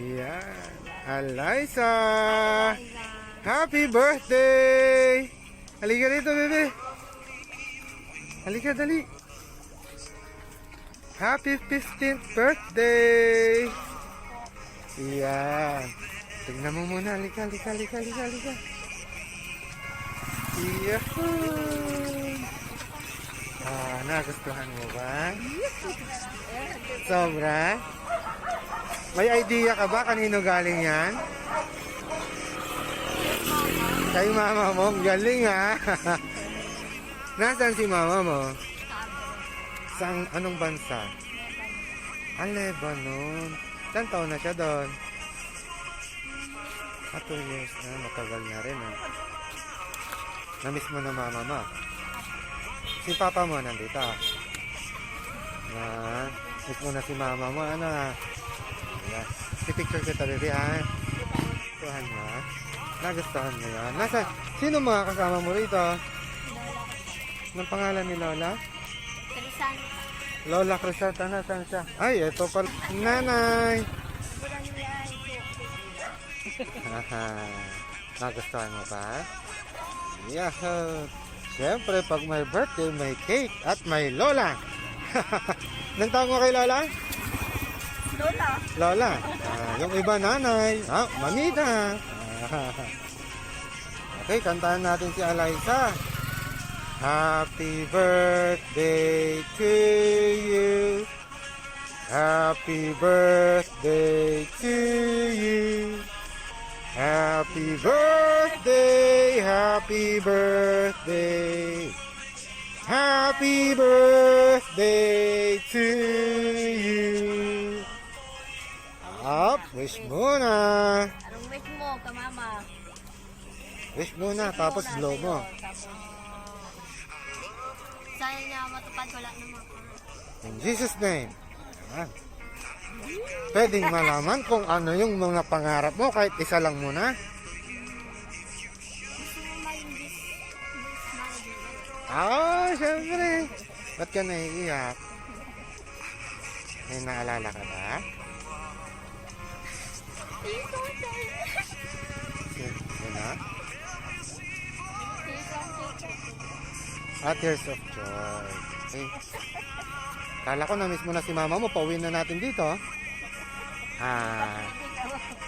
Yan. Elaiza! Happy birthday! Halika dito, bebe. Halika, dali. Happy 15th birthday! Yan. Tignan mo muna. Halika. Yahoo! Nagustuhan mo ba? Sobra? May idea ka ba kanino galing yan? Kay mama mo. Galing ha. Nasaan si mama mo? Anong bansa? Lebanon. Ilan taon na siya doon? 2 years na. Matagal na rin ha. Namiss mo na mama mo. Si papa mo nandito. Miss mo na si mama mo. Si picture kita, baby, ha? Tuhan mo, ha? Nagustuhan mo yan. Sino mga kasama mo rito? Anong pangalan ni Lola? Crisan. Lola Crisanta, nasaan siya? Ay, eto pala. Nanay! Nagustuhan mo ba? Yahoo! Siyempre, pag may birthday, may cake at may Lola. Nang tawag mo kay Lola? Lola. Yung iba nanay. Mamita. Okay, kantahan natin si Elaiza. Happy birthday to you. Happy birthday to you. Happy birthday, happy birthday. Happy birthday to you. Wish muna. Anong wish mo, kamama? Wish muna, tapos blow mo. Sana niya matupad ko lang naman. In Jesus' name. Ayan. Pwedeng malaman kung ano yung mga pangarap mo kahit isa lang muna. Syempre. Ba't ka naiiyak? May naalala ka ba? Yun na? Tears of joy. Okay. Kala ko na-miss mo na si mama mo. Pauwi na natin dito.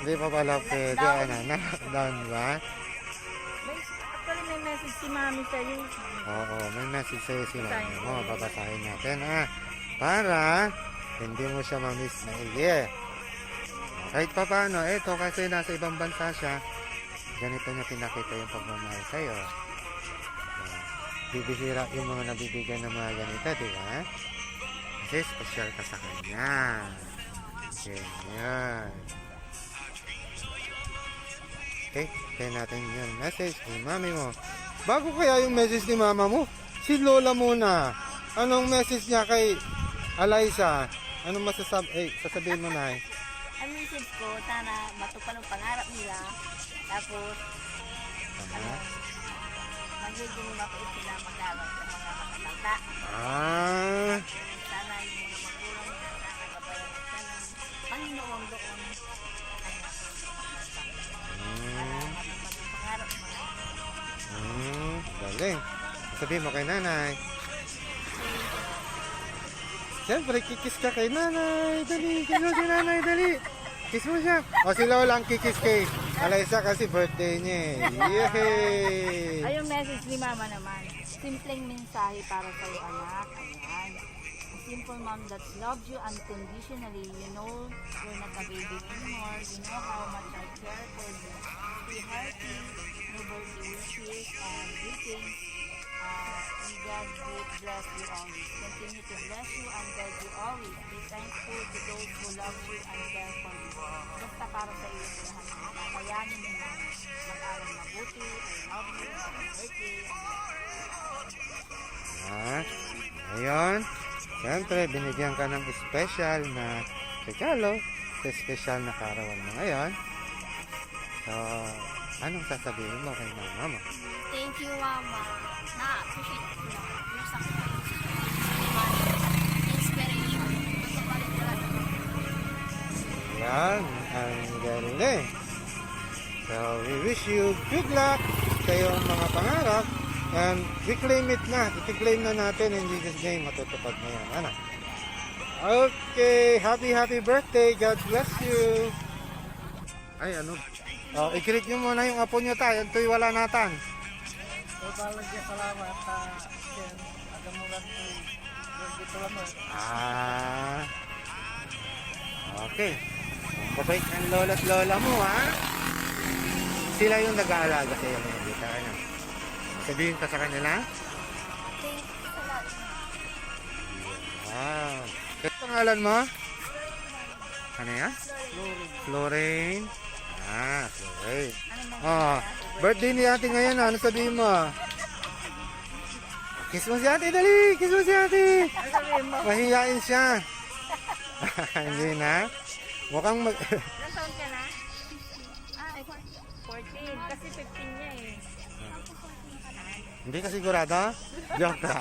Hindi pa pala pwede. Down ba? Actually, may message si mami sa'yo. Oo, may message sa'yo si mami mo. Babasahin natin para hindi mo siya ma-miss na uli. Kahit pa paano, eto kasi nasa ibang bansa siya, ganito niya pinakita yung pagmamahal sa'yo. Bibihira yung mga nabibigyan ng mga ganito, di ba? Kasi special ka sa kanya. Ganyan. Okay, kaya natin yung message ni mami mo. Bago kaya yung message ni mama mo, si Lola muna. Anong message niya kay Elaiza? Anong sasabihin mo na Ang message ko, sana matupad ang pangarap nila. Tapos, magiging mapait sila mag-aral sa mga makatanda. Sana yung mga magulang nila, sana gabayan ng Panginoon doon. Pangarap mga galing. Sabihin mo kay nanay. Siyempre, kikis ka kay nanay. Dali, kiss mo si nanay, dali. Kiss mo siya. O si Lola ang kikis kay Elaiza kasi birthday niya eh. Yay! Ay, yung message ni mama naman. Simpleng mensahe para sa'yo, anak. Ayan. A simple mom that loves you unconditionally. You know you're not a baby anymore. You know how much I care for you. Stay healthy. No birthday wishes and greetings. And God will bless you always. Continue to bless you and guide you always. Be thankful to those who love you and care for you. Basta para sa iyo sa lahat. Kakayanin mo na mag-aral mabuti. I love you. Happy birthday. Ngayon, siyempre, binigyan ka ng special na regalo sa special na karawan mo ngayon. So, anong sasabihin mo kay mama mo? Thank you, Mama. Na-appreciate ko na. Yung sacrifice. Inspiration. Yan. Ang galing. So, we wish you good luck sa iyong mga pangarap. And we claim it na. I-claim na natin in Jesus' name. Matutupad na yan. Ano? Okay. Happy birthday. God bless you. Ay, ano? Oh, i-greet nyo muna yung apo nyo tayo. Ito'y wala natan. So, palagyan salamat. Agamuran ko. Dito lang mo. Okay. Babait ang lola at lola mo, ha? Sila yung nag-aalaga sa iyo ngayon. Dito ka na. Sabihin ka sa kanila? Wow. Ano pangalan mo? Ano yan? Florine. Florine. Oh, birthday ni ate ngayon. Ano sabihin mo? Kiss mo si ate, dali! Kiss mo si ate! Mahihain siya. Hindi na? Mukhang mag... Ilang taon ka na? 14. Kasi 15 niya eh. Hindi ka sigurado? Joke ka.